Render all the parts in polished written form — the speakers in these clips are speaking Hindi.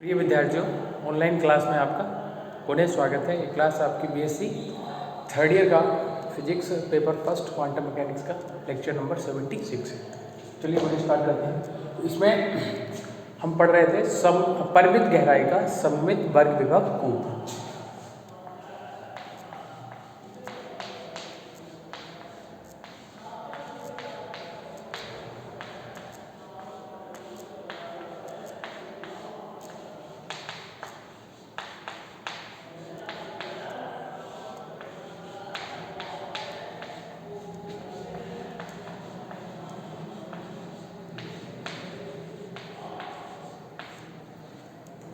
प्रिय विद्यार्थियों, ऑनलाइन क्लास में आपका पुनः स्वागत है। ये क्लास आपकी बीएससी थर्ड ईयर का physics paper first quantum mechanics का लेक्चर नंबर 76 है। चलिए वीडियो स्टार्ट करते हैं। इसमें हम पढ़ रहे थे परिमित गहराई का सममित वर्ग विभव कूप।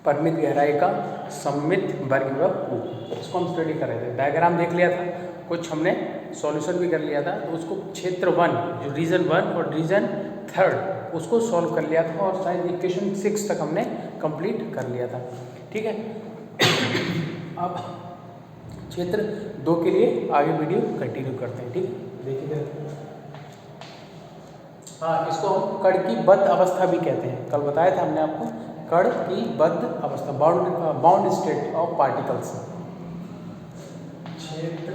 परिमित गहराई का सममित वर्ग विभव कूप, इसको हम स्टडी कर रहे थे। डायग्राम देख लिया था, कुछ हमने सॉल्यूशन भी कर लिया था। तो उसको क्षेत्र 1 जो रीजन 1 और रीजन 3 उसको सॉल्व कर लिया था और शायद इक्वेशन 6 तक हमने कंप्लीट कर लिया था। ठीक है। अब क्षेत्र 2 के लिए आगे वीडियो कंटिन्यू करते हैं। ठीक, देखिए। हाँ, इसको हम कण की बद्ध अवस्था भी कहते हैं। कल बताया था हमने आपको कण की बद्ध अवस्था, बाउंड स्टेट ऑफ पार्टिकल्स। क्षेत्र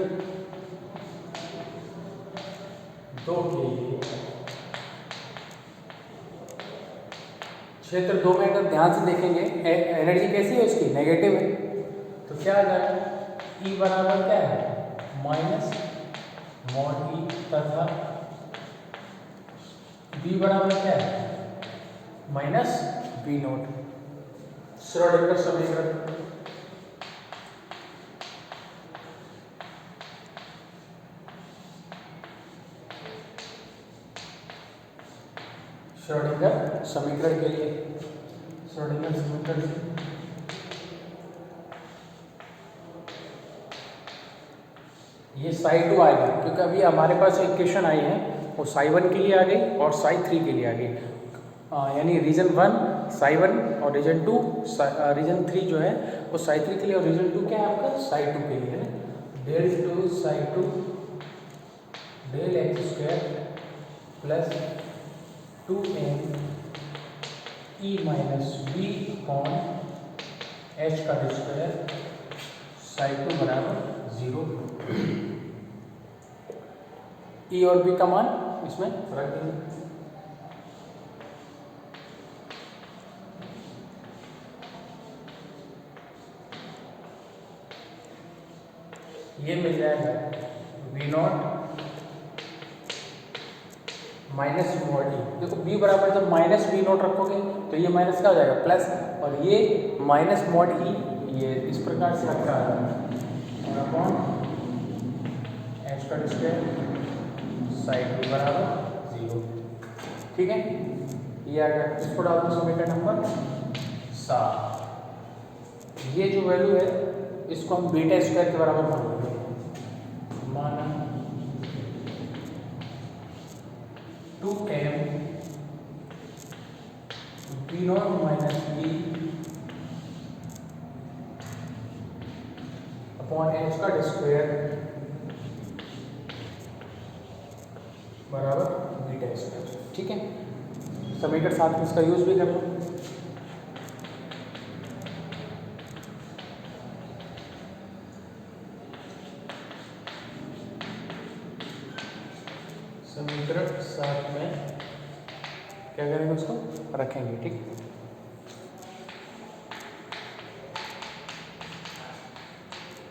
2 के लिए, क्षेत्र 2 में अगर ध्यान से देखेंगे एनर्जी कैसी है, उसकी नेगेटिव है। तो क्या आ जाएगा, E बराबर क्या है, माइनस मॉड E, तथा B बराबर क्या है, माइनस V नोट। श्रोडिंगर समीकरण, श्रोडिंगर समीकरण के लिए, श्रोडिंगर समीकरण ये psi2 आएगा, क्योंकि अभी हमारे पास इक्वेशन आई है वो psi1 के लिए आ गई और psi3 के लिए आ गई। यानी रीजन 1 psi1 और रीजन 2 रीजन 3 जो है वो psi3 के लिए, और रीजन 2 क्या है आपका, psi2 के लिए है। Del 2 psi2 del x square plus 2m E minus b upon h का स्क्वायर psi2 बराबर 0। E और B का मान इसमें रख देंगे। ये मिल जाएगा V not minus mod E। देखो B बराबर जब माइनस V नॉट रखोगे तो ये माइनस क्या हो जाएगा, प्लस, और ये माइनस मॉड E ये इस प्रकार से रखा है और अपॉन एच का स्क्वायर psi2 बराबर 0। ठीक है, ये आ गया। इसको डाल दो समीकरण नंबर 7। ये जो वैल्यू है इसको हम बीटा स्क्वायर के बराबर मानेंगे। माना 2m B not minus B upon h का स्क्वायर बराबर बीटा स्क्वायर। ठीक है, समीकरण 7 में इसका यूज भी कर लो। समीकरण 7 में क्या करेंगे, उसको रखेंगे। ठीक,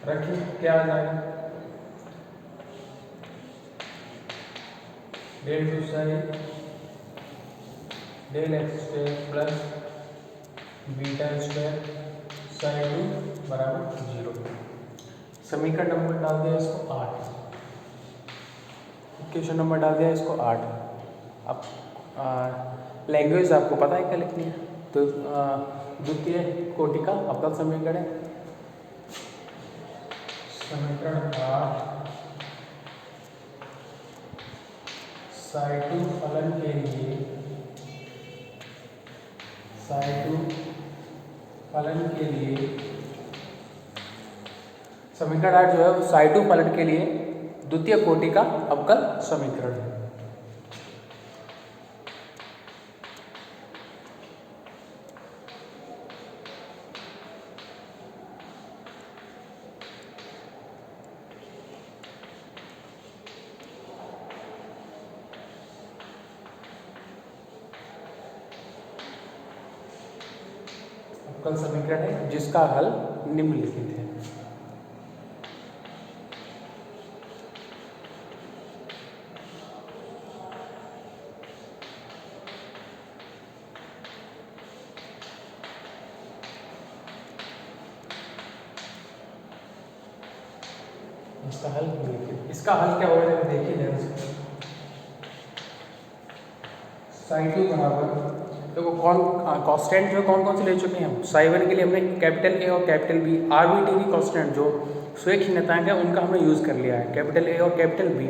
रखिए, क्या आ जाएगा, del 2 psi del x square plus beta square psi2 बराबर 0। समीकरण नंबर डाल दिया इसको 8, इक्वेशन नंबर डाल दिया इसको 8। अब लैंग्वेज आपको पता है क्या लिखनी है, तो द्वितीय कोटि का अवकल समीकरण है। समीकरण 8 psi2 फलन के लिए, psi2 फलन के लिए, समीकरण 8 जो है वो psi2 फलन के लिए द्वितीय कोटि का अवकल समीकरण है। अवकल समीकरण है जिसका हल निम्नलिखित है। इसका हल क्या होगा देखिए ध्यान से। साइन टू बराबर देखो कौन कांस्टेंट जो कौन कौन से ले चुके हैं हम। साइन वन के लिए हमने कैपिटल ए और कैपिटल बी, आरबीटी की कांस्टेंट जो स्वेक क्षीणतांक है उनका हमने यूज़ कर लिया है, कैपिटल ए और कैपिटल बी।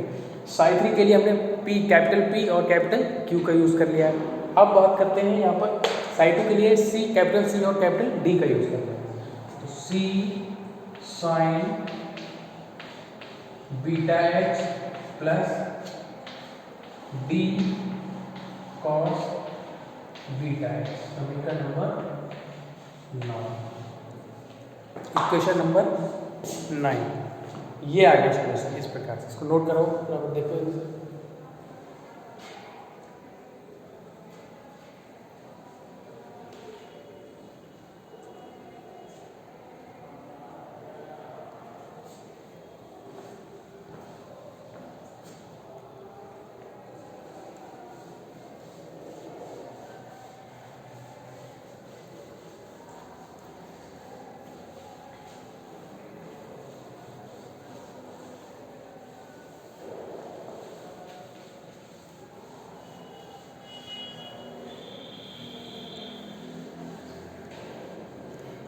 साइन थ्री के लिए हमने पी, कैपिटल पी और कैपिटल क्यू का यूज़ कर लिया है। अब बात करते हैं यहाँ पर साइन टू के लिए सी, कैपिटल सी और कैपिटल डी का यूज़ करते हैं। तो C sine beta H plus D cos beta H, समीकरण नंबर 9, इक्वेशन नंबर 9। ये आ गया सॉल्यूशन इस प्रकार से। इसको नोट करो, देखो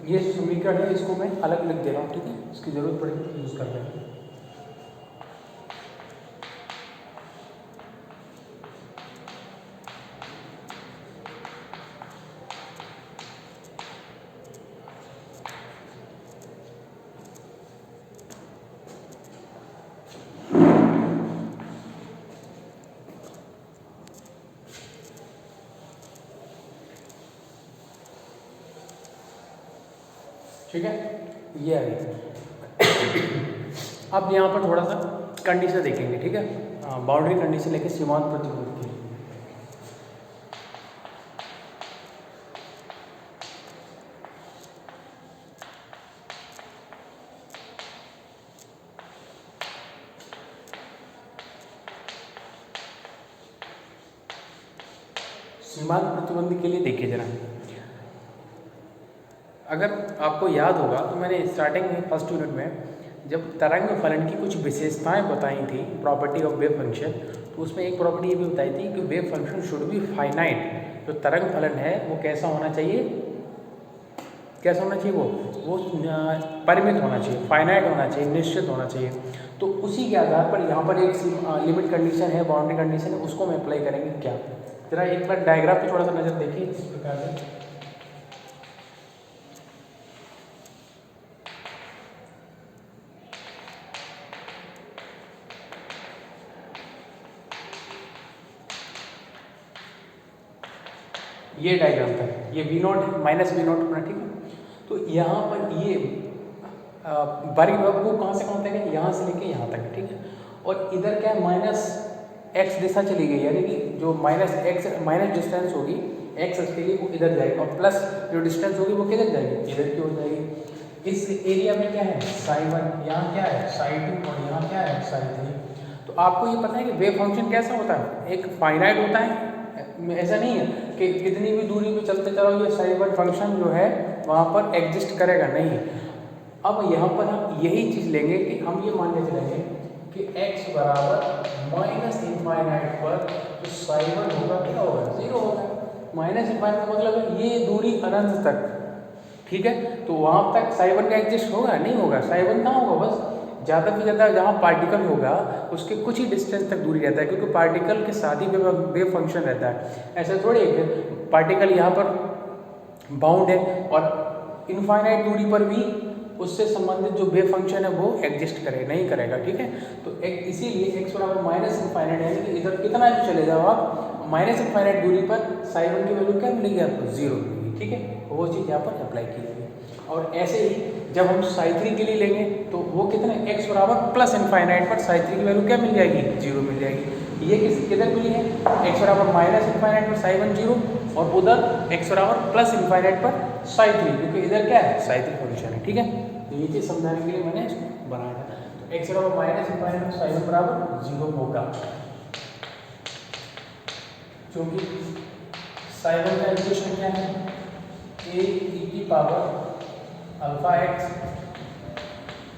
ये समीकरण है, इसको मैं अलग लिख दे रहा हूँ, ठीक है। इसकी जरूरत पड़ेगी तो यूज़ कर लेंगे। ठीक है, ये आ गई। अब यहाँ पर थोड़ा सा कंडीशन देखेंगे, ठीक है। बाउंड्री कंडीशन लेके सीमांत प्रतिबंध की। सीमांत प्रतिबंध के लिए देखिए जरा, अगर आपको याद होगा तो मैंने स्टार्टिंग में फर्स्ट यूनिट में जब तरंग फलन की कुछ विशेषताएं बताई थी, प्रॉपर्टी ऑफ वेव फंक्शन, तो उसमें एक प्रॉपर्टी ये भी बताई थी कि wave function should be finite. जो तरंग फलन है वो कैसा होना चाहिए, कैसा होना चाहिए, वो परिमित होना चाहिए, फाइनाइट होना चाहिए, निश्चित होना चाहिए। तो उसी के आधार पर यहाँ पर एक लिमिट कंडीशन है, बाउंड्री कंडीशन है, उसको हम अप्लाई करेंगे। क्या, जरा एक बार डायग्राम पे थोड़ा सा नज़र देखिए इस प्रकार से। ये डायग्राम था, ये V नॉट है, माइनस V नॉट अपना, ठीक है। तो यहाँ पर ये बारीक भाग को कहाँ से कहाँ तक है, यहाँ से लेके यहाँ तक है, ठीक है। और इधर क्या है, माइनस x दिशा चली गई, यानी कि जो माइनस डिस्टेंस होगी x के लिए वो इधर जाएगी, और प्लस जो डिस्टेंस होगी वो किधर जाएगी, इधर की हो जाएगी। इस एरिया में क्या है, साइन वन, यहाँ क्या है साइन टू, और यहाँ क्या है साइन थ्री। तो आपको ये पता है कि वेव फंक्शन कैसा होता है, एक फाइनाइट होता है। ऐसा नहीं है कि कितनी भी दूरी पे चलते चलो ये साइन वन फंक्शन जो है वहाँ पर एग्जिस्ट करेगा, नहीं। अब यहाँ पर हम यही चीज़ लेंगे कि हम ये मान के चलेंगे कि x बराबर माइनस इनफाइनाइट पर जो साइन वन होगा क्या होगा, 0 होगा। माइनस इनफाइनाइट का मतलब ये दूरी अनंत तक, ठीक है। तो वहाँ तक साइन वन का एग्जिस्ट होगा, नहीं होगा। साइन वन कहाँ होगा, बस ज़्यादा से ज़्यादा जहाँ पार्टिकल होगा उसके कुछ ही डिस्टेंस तक दूरी रहता है, क्योंकि पार्टिकल के साथ ही वेव फंक्शन रहता है। ऐसा थोड़ी है कि पार्टिकल यहाँ पर बाउंड है और इनफाइनाइट दूरी पर भी उससे संबंधित जो वेव फंक्शन है वो एग्जिस्ट करे, नहीं करेगा, ठीक है। तो इसीलिए x बराबर माइनस इनफाइनाइट, यानी कि इधर कितना भी चले जाओ आप, माइनस इनफाइनाइट दूरी पर साइन वन की वैल्यू क्या मिलेगी आपको, 0 मिलेगी, ठीक है। वो चीज़ यहाँ पर अप्लाई की जाएगी। और ऐसे ही जब हम साइन थ्री के लिए लेंगे तो वो कितने, x बराबर प्लस इनफाइनाइट पर साइन थ्री की वैल्यू क्या मिल जाएगी, 0 मिल जाएगी। ये किधर मिली है, x बराबर माइनस इनफाइनाइट पर साइन वन 0, और उधर x बराबर प्लस इन्फाइनाइट पर साई 3, क्योंकि इधर क्या है साई 3 फंक्शन है। ठीक है, तो ये चीज़ समझाने के लिए मैंने इसको बनाया था। तो x बराबर माइनस इन्फाइनाइट पर साई 1 बराबर 0 होगा, क्योंकि साई 1 का इक्वेशन क्या है, a e की power alpha x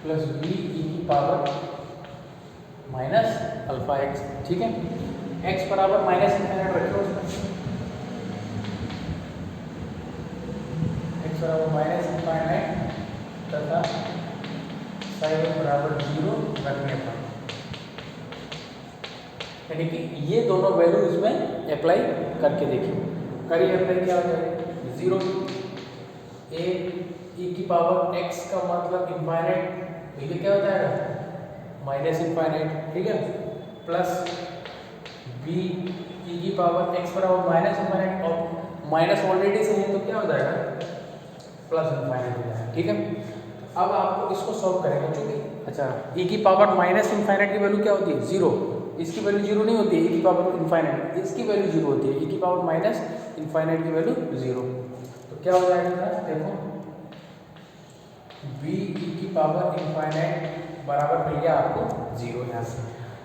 plus b e की पावर माइनस अल्फा x। ठीक है, x बराबर माइनस इन्फाइनाइट रखो उसमें, x बराबर माइनस इन्फाइनाइट तथा साई 1 बराबर 0 रखने पर, यानी कि ये दोनों वैल्यू इसमें अप्लाई करके देखिए। करिए अप्लाई, क्या हो जाएगा 0 a e की पावर x का मतलब इन्फाइनाइट, तो ये क्या हो जाएगा माइनस इन्फाइनाइट। ठीक है, प्लस b e की पावर x बराबर माइनस इन्फाइनाइट, और माइनस ऑलरेडी से है तो क्या हो जाएगा प्लस इन्फाइनाइट हो जाएगा। ठीक है, अब आपको इसको सॉल्व करेंगे, क्योंकि अच्छा e की पावर माइनस इन्फाइनाइट की वैल्यू क्या होती है 0, इसकी वैल्यू 0 नहीं होती है, e की पावर इन्फाइनाइट इसकी वैल्यू 0 होती है, e की पावर माइनस इन्फाइनाइट की वैल्यू 0। तो क्या हो जाएगा देखो, b e की पावर इन्फाइनाइट बराबर मिल गया आपको 0 यहाँ से।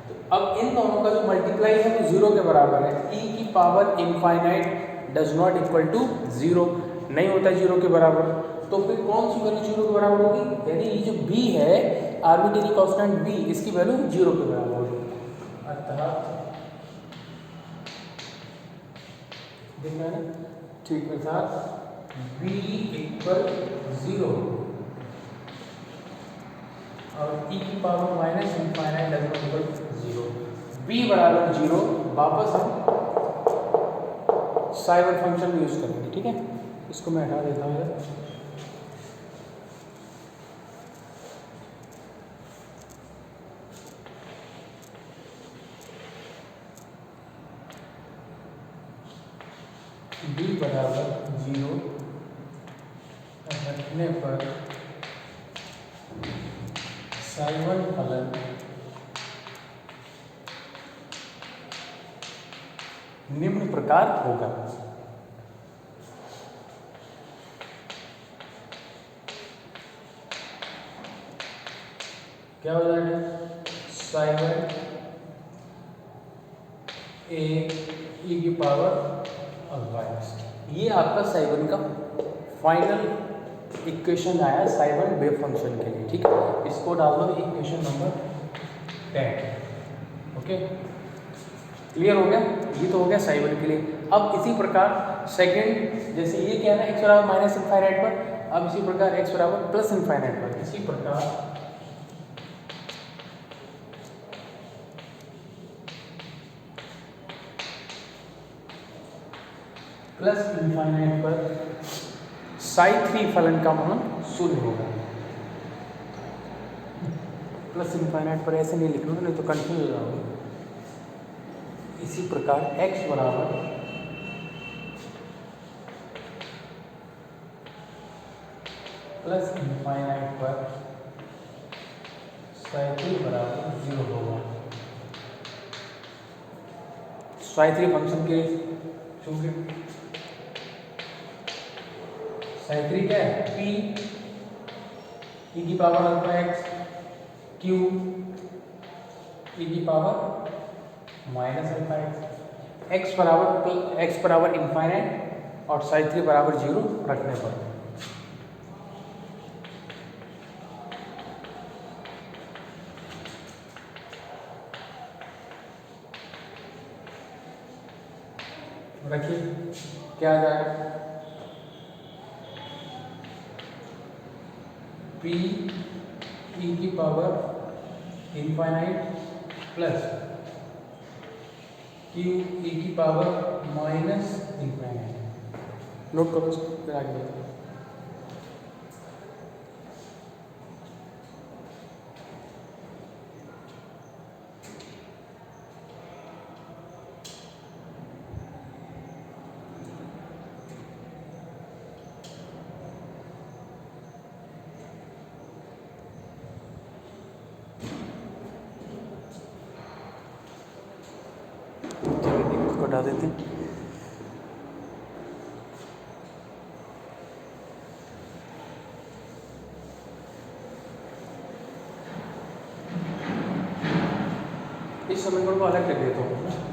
तो अब इन दोनों का जो मल्टीप्लाई है वो 0 के बराबर है, e की power infinite does not equal to 0, नहीं होता है 0 के बराबर, तो फिर कौन सी वैल्यू 0 के बराबर होगी, यानी ये जो b है आर्बिट्रेरी कांस्टेंट b, इसकी वैल्यू 0 के बराबर होगी। अर्थात देखना है ठीक, अर्थात b इक्वल 0 और e की power minus infinite does not equal 0, b बराबर 0, वापस हम साई 1 फंक्शन यूज करेंगे। ठीक है, इसको मैं हटा देता हूँ इधर। b बराबर 0 रखने पर साई 1 फलन निम्न प्रकार होगा। क्या हो जाएगा साई 1 a e की पावर अल्फा x, ये आपका साई 1 का फाइनल इक्वेशन आया साई 1 वेव फंक्शन के लिए। ठीक है, इसको डाल दो इक्वेशन नंबर 10। ओके, क्लियर हो गया, ये तो हो गया साई 1 के लिए। अब इसी प्रकार सेकंड, जैसे ये क्या है ना x बराबर माइनस इन्फाइनाइट पर, अब इसी प्रकार x बराबर प्लस इन्फाइनाइट पर, इसी प्रकार प्लस इन्फाइनाइट पर साई 3 फलन का मान 0 होगा। प्लस इन्फाइनाइट पर ऐसे नहीं लिखना, नहीं तो कंफ्यूज हो जाओगे। इसी प्रकार x बराबर प्लस इन्फाइनाइट पर साई 3 बराबर 0 होगा। साई 3 फंक्शन के चूंकि साई 3 क्या है p e की power alpha x q e की power minus alpha x, x बराबर इन्फाइनाइट और साई 3 बराबर 0 रखने पर। रखिए क्या आ जाएगा, p e की power infinite plus q e की पावर माइनस इन्फाइनाइट। नोट करो इसको, फिर आगे बढ़ो। हटा देते हैं। इस समीकरण को अलग कर देता हूँ।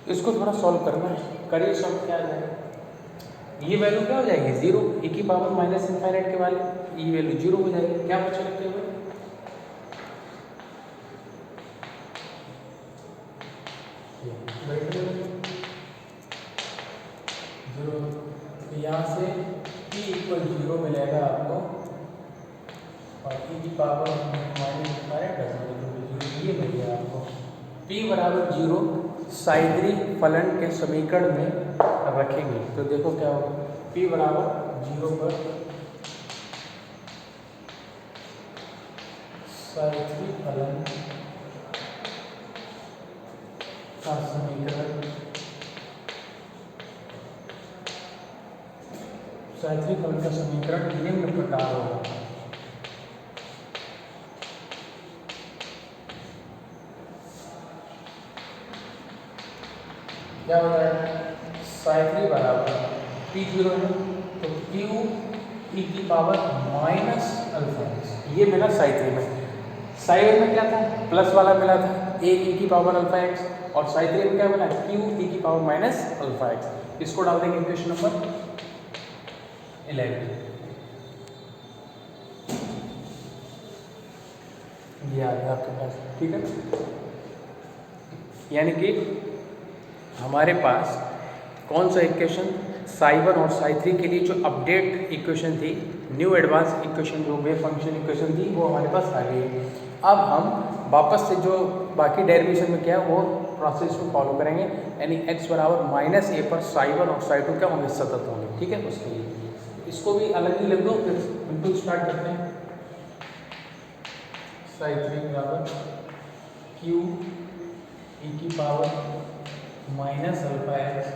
इसको थोड़ा सॉल्व करना है, करिए सॉल्व। क्या आ जाएगा, ये वैल्यू क्या हो जाएगी, जीरो, e की पावर माइनस इनफाइनाइट के वाले ये वैल्यू जीरो हो जाएगी। क्या बचा रखते हुए, जीरो, तो यहाँ से p इक्वल जीरो मिलेगा आपको, और e की पावर माइनस इनफाइनाइट जीरो, ये मिल गया आपको। p बराबर जीरो साइद्री फलन के समीकरण में रखेंगे तो देखो क्या होगा, p बराबर जीरो पर साइद्री फलन का समीकरण, साइद्री फलन का समीकरण निम्न प्रकार होगा। क्या हो जाएगा, साइद्री बराबर p जीरो है तो q e की पावर माइनस अल्फा एक्स, ये मिला साइद्री में। साइड में क्या था, प्लस वाला मिला था a e की पावर अल्फा एक्स, और साइद्री में क्या मिला, q e की पावर माइनस अल्फा एक्स। इसको डाल देंगे इक्वेशन नंबर 11, ये आ गया आपके पास। ठीक है, यानी कि हमारे पास कौन सा इक्वेशन, साई वन और साई थ्री के लिए जो अपडेट इक्वेशन थी, न्यू एडवांस इक्वेशन, जो वेव फंक्शन इक्वेशन थी, वो हमारे पास आ गई है। अब हम वापस से जो बाकी डेरिवेशन में क्या है वो प्रोसेस को फॉलो करेंगे, यानी x बराबर माइनस ए पर साई वन और साई टू क्या होंगे, सतत होंगे। ठीक है, उसके लिए इसको भी अलग ही लिख दो, फिर बिल्कुल स्टार्ट करते हैं। साई थ्री बराबर q e की power minus alpha x,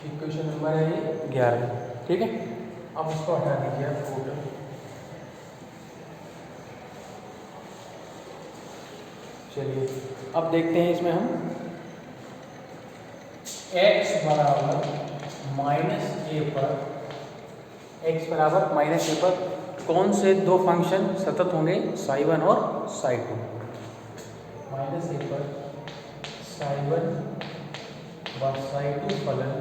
equation number है ये 11। ठीक है, अब उसको हटा दीजिए आप टोटल। चलिए अब देखते हैं इसमें हम x बराबर माइनस ए पर, x बराबर माइनस ए पर कौन से दो फंक्शन सतत होंगे, साई वन और साई टू। माइनस ए पर साई वन व साई टू फलन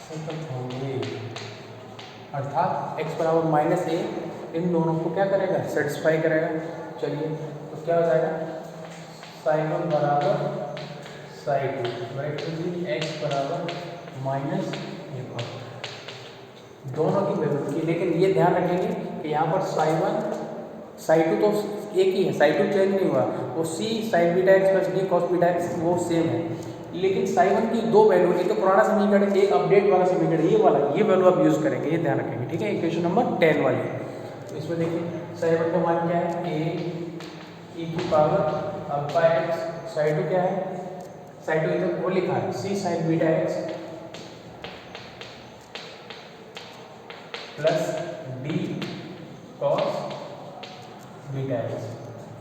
सतत होंगे, अर्थात x बराबर माइनस ए इन दोनों को क्या करेगा, सेटिस्फाई करेगा। चलिए तो क्या हो जाएगा, साई वन बराबर साई टू, राइट, x बराबर माइनस ए पर दोनों की वैल्यू की, लेकिन ये ध्यान रखेंगे कि यहाँ पर साई वन साई टू तो एक ही है, साई टू चेंज नहीं हुआ, वो C sine beta x plus D cos beta x वो सेम है, लेकिन साई वन की दो वैल्यू, एक तो पुराना समीकरण, एक अपडेट वाला समीकरण, ये वाला ये वैल्यू आप यूज़ करेंगे, ये ध्यान रखेंगे। ठीक है, इक्वेशन नंबर 10 वाली, तो इसमें देखिए साई वन का मान क्या है, ए ई की power alpha x, psi two क्या है, साई टू इधर वो लिखा है C sine beta x plus D cos beta x,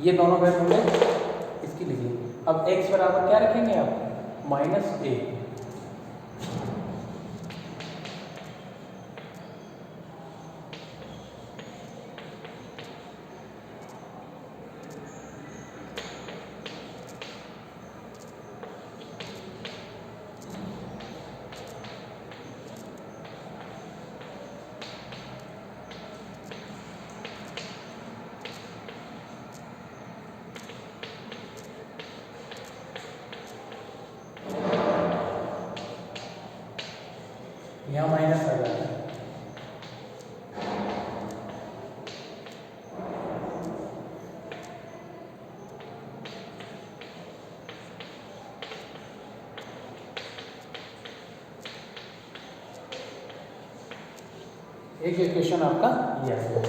ये दोनों वैल्यू में इसकी लिखिए। अब x बराबर क्या रखेंगे आप, माइनस ए, यहाँ माइनस आ जाएगा, एक इक्वेशन आपका ये आएगा।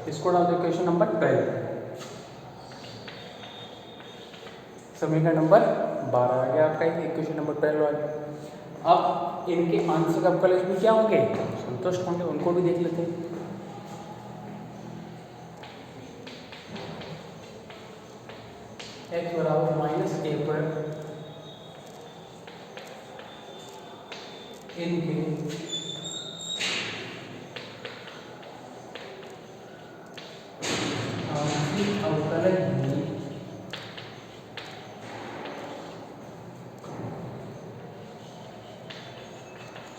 इसको डाल दो इक्वेशन नंबर 12, समीकरण नंबर 12 आ गया आपका, इक्वेशन नंबर 12 आ गया। अब इनके आंशिक अवकलज भी क्या होंगे, संतुष्ट होंगे, उनको भी देख लेते हैं। x बराबर माइनस ए पर इनके आंशिक अवकलज भी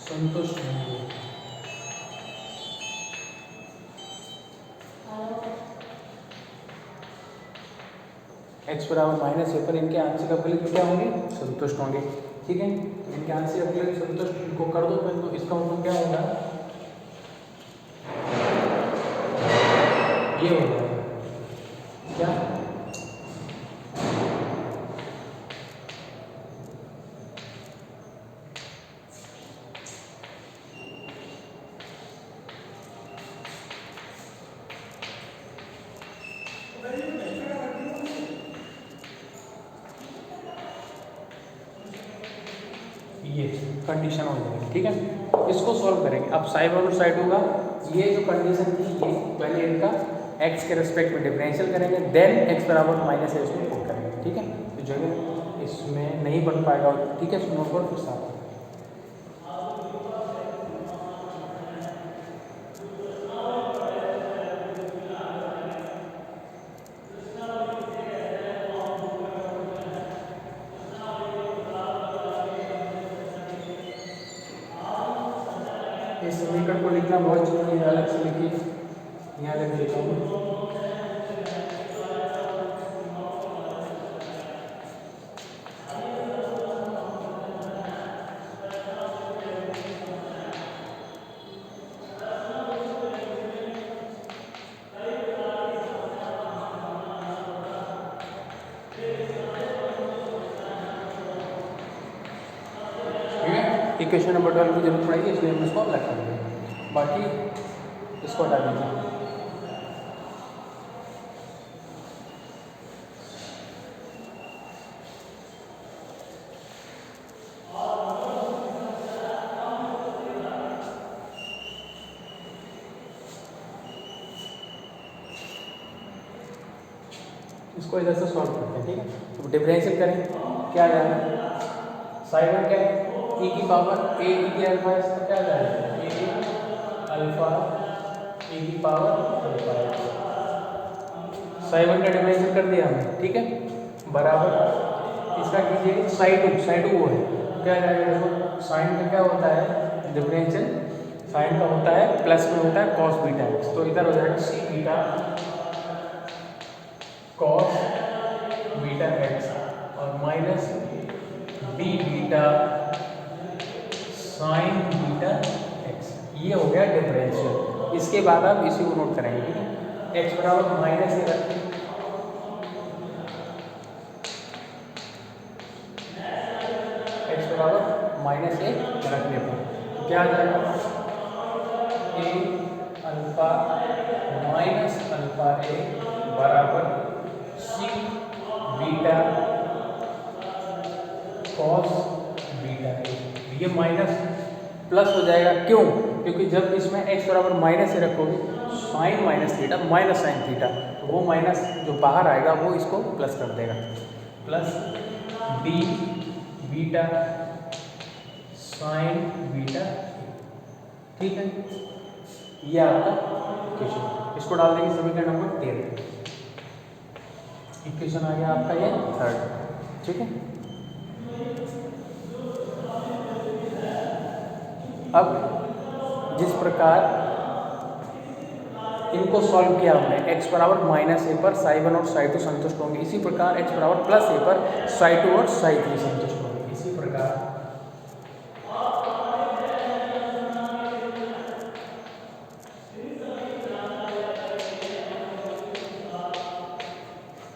संतुष्ट होंगे। x बराबर माइनस ए पर इनके आंशिक अवकलज क्या होंगे, संतुष्ट होंगे। ठीक है, इनके आंशिक अवकलज संतुष्ट, इनको कर दो मैं, तो इसका मतलब क्या होगा, ये हो जाएगा क्या, ये कंडीशन हो जाएगी। ठीक है, इसको सॉल्व करेंगे। अब साइड वन और साइड टू का ये जो कंडीशन थी, ये पहले इनका x के रिस्पेक्ट में डिफरेंशियल करेंगे, देन x बराबर माइनस है इसमें पुट करेंगे। ठीक है, तो जगह इसमें नहीं बन पाएगा। ठीक है, नोट पर फिर साथ इस समीकरण को लिखना बहुत जरूरी है, अलग से लिखिए, यहाँ लिख देता हूँ। इक्वेशन नंबर 12 की जरूरत पड़ेगी, इसलिए हम इसको अलग करेंगे। बाकी इसको हटा दीजिए। इसको इधर से सॉल्व करते हैं। ठीक है, तो डिफरेंशियल करें, क्या आ जाएगा, साइड वन क्या है, e की पावर a e की अल्फा, इसका क्या आ जाएगा, a अल्फा e की पावर अल्फा। साइड वन का डिफरेंशियल कर दिया हमने। ठीक है, बराबर इसका कीजिए साइड टू वो है, क्या आ जाएगा, देखो साइन का क्या होता है डिफरेंशियल, साइन का होता है प्लस में होता है कॉस बीटा एक्स, तो इधर हो जाएगा C beta cos beta x और minus D beta sine beta x. ये हो गया डिफरेंशियल। इसके बाद आप इसी को नोट करेंगे। ठीक है, एक्स बराबर माइनस ए रखें, एक्स बराबर माइनस ए रखने पर क्या आ जाएगा, A alpha minus alpha A बराबर C beta cos beta A. ये माइनस प्लस हो जाएगा, क्यों, क्योंकि जब इसमें x बराबर माइनस से रखोगे sine minus theta minus sine theta, तो वो माइनस जो बाहर आएगा वो इसको प्लस कर देगा, plus D beta sine beta. ठीक है, ये आपका इक्वेशन, इसको डाल देंगे समीकरण नंबर 13। इक्वेशन आ गया आपका ये थर्ड। ठीक है, अब जिस प्रकार इनको सॉल्व किया हमने, x बराबर माइनस ए पर साई वन और साई टू संतुष्ट होंगे, इसी प्रकार x बराबर प्लस ए पर साई टू और साई थ्री संतुष्ट होंगे। इसी प्रकार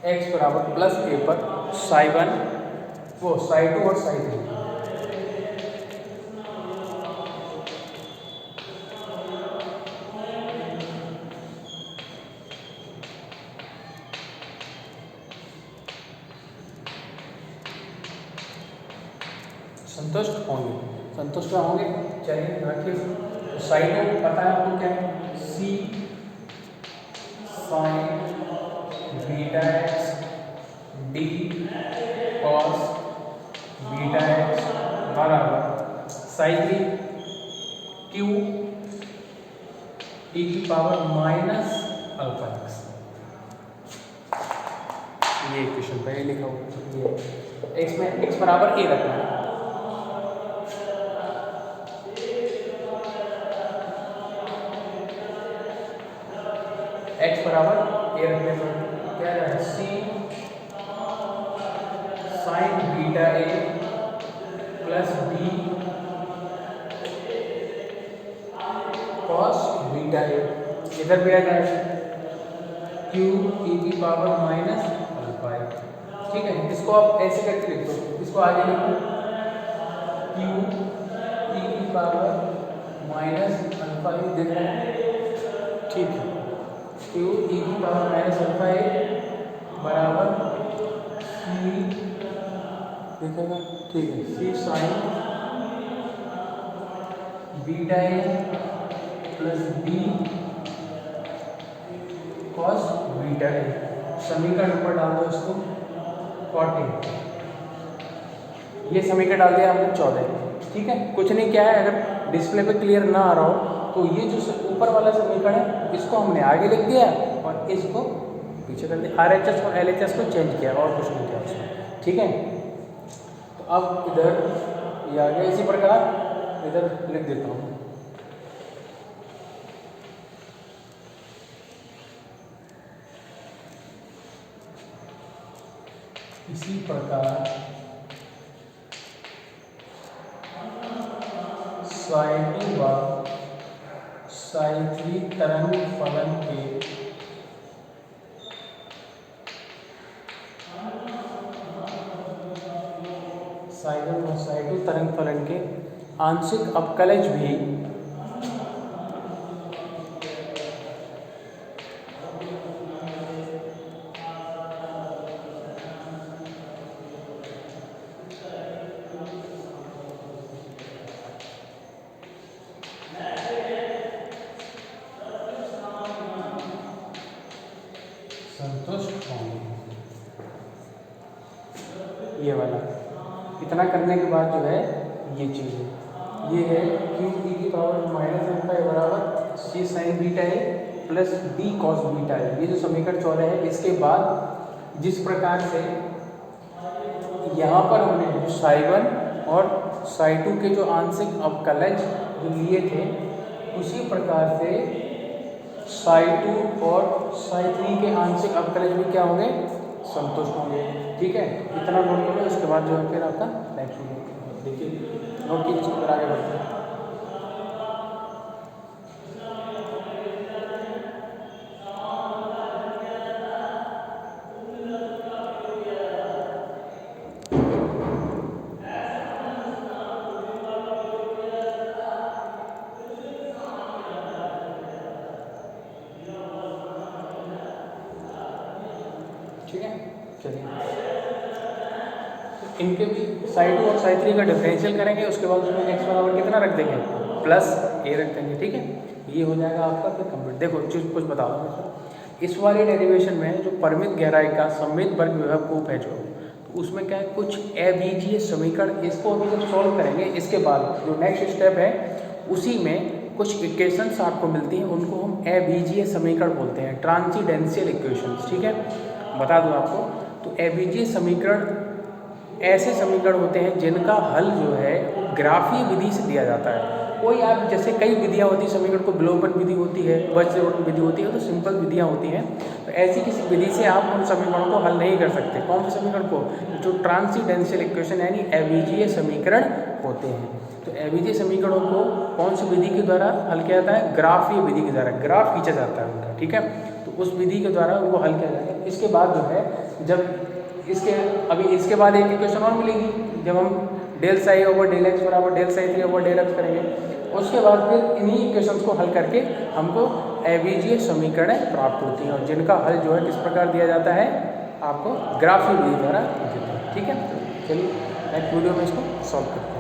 x बराबर प्लस ए पर साई वन, वो साई टू और साई थ्री। संतुष्ट होंगे। संतुष्ट होंगे। चलिए रखिए, तो साइन पता है आपको क्या है, C sine beta x D cos beta x बराबर साइन क्यू e की पावर माइनस अल्फा एक्स। ये इक्वेशन पहले लिखा हुआ ये एक्स में एक्स बराबर ए रखना है। एक्स बराबर ए रखने पर क्या है, C sine beta A plus B cos beta A, इधर भी आ जाएगा क्यू ई की पावर माइनस अल्फा ए। ठीक है, इसको आप ऐसे करके लिख दो, इसको आगे लिखो क्यू ई की पावर माइनस अल्फा ए, देख रहे हैं। ठीक है, क्यू ई की पावर माइनस अल्फा ए बराबर सी, देखेगा, ठीक है, C sine beta A plus B cos beta A. समीकरण ऊपर डाल दो इसको 14, ये समीकरण डाल दिया हमने 14। ठीक है, कुछ नहीं, क्या है, अगर डिस्प्ले पे क्लियर ना आ रहा हो तो ये जो ऊपर वाला समीकरण है इसको हमने आगे लिख दिया और इसको पीछे कर दिया, RHS और LHS को चेंज किया और कुछ नहीं किया उसमें। ठीक है, तो अब इधर ये आ गया, इसी प्रकार इधर लिख देता हूँ। इसी प्रकार साइन 2 व साइन 3 तरंग फलन के साइन 1 व साइन 2 तरंग फलन के आंशिक अवकलज भी संतुष्ट होंगे। ये वाला इतना करने के बाद जो है ये चीज़ है, ये है क्यू ई की पावर माइनस अल्फा बराबर C sine beta A plus B cos beta A. ये जो समीकरण 14 है, इसके बाद जिस प्रकार से यहाँ पर हमने जो साई 1 और साई 2 के जो आंशिक अवकलज जो लिए थे, उसी प्रकार से साई 2 और साई 3 के आंशिक अवकलज भी क्या होंगे, संतुष्ट होंगे। ठीक है, इतना नोट करो, इसके बाद जो है फिर आपका नेक्स्ट वीडियो देखिए नोट कीजिए, इसको आगे बढ़ते हैं। ठीक है, चलिए इनके भी साई 2 और साई 3 का डिफरेंशियल करेंगे, उसके बाद उसमें एक्स बराबर कितना रख देंगे, प्लस ए रख देंगे। ठीक है, ये हो जाएगा आपका फिर कंप्लीट। देखो चीज़ कुछ बता दो, इस वाले डेरिवेशन में जो परिमित गहराई का सममित वर्ग विभव है जो, तो उसमें क्या है, कुछ अबीजीय समीकरण, इसको अभी जब सॉल्व करेंगे इसके बाद जो नेक्स्ट स्टेप है उसी में कुछ इक्वेशंस आपको मिलती हैं, उनको हम अबीजीय समीकरण बोलते हैं, ट्रांसीडेंशियल इक्वेशंस। ठीक है, बता दूं आपको, तो अबीजीय समीकरण ऐसे समीकरण होते हैं जिनका हल जो है ग्राफीय विधि से दिया जाता है। कोई आप जैसे कई विधियां होती हैं, समीकरण को विलोपन विधि होती है, वज्ररोटन विधि होती है, तो सिंपल विधियां होती हैं। तो ऐसी किसी विधि से आप उन समीकरणों को हल नहीं कर सकते। कौन से समीकरण को, जो ट्रांसीडेंशियल इक्वेशन यानी अबीजीय समीकरण होते हैं। तो अबीजीय समीकरणों को कौन सी विधि के द्वारा हल किया जाता है, ग्राफीय विधि के द्वारा, ग्राफ खींचा जाता है उनका। ठीक है, तो उस विधि के द्वारा उनको हल किया जाएगा। इसके बाद जो है, जब इसके बाद एक इक्वेशन और मिलेगी, जब हम del psi over del x बराबर del psi 3 over del x करेंगे, उसके बाद फिर इन्हीं इक्वेशंस को हल करके हमको अबीजीय समीकरण प्राप्त होती हैं, और जिनका हल जो है किस प्रकार दिया जाता है, आपको ग्राफीय विधि द्वारा देते हैं। ठीक है, चलिए नेक्स्ट वीडियो में इसको सॉल्व करते हैं।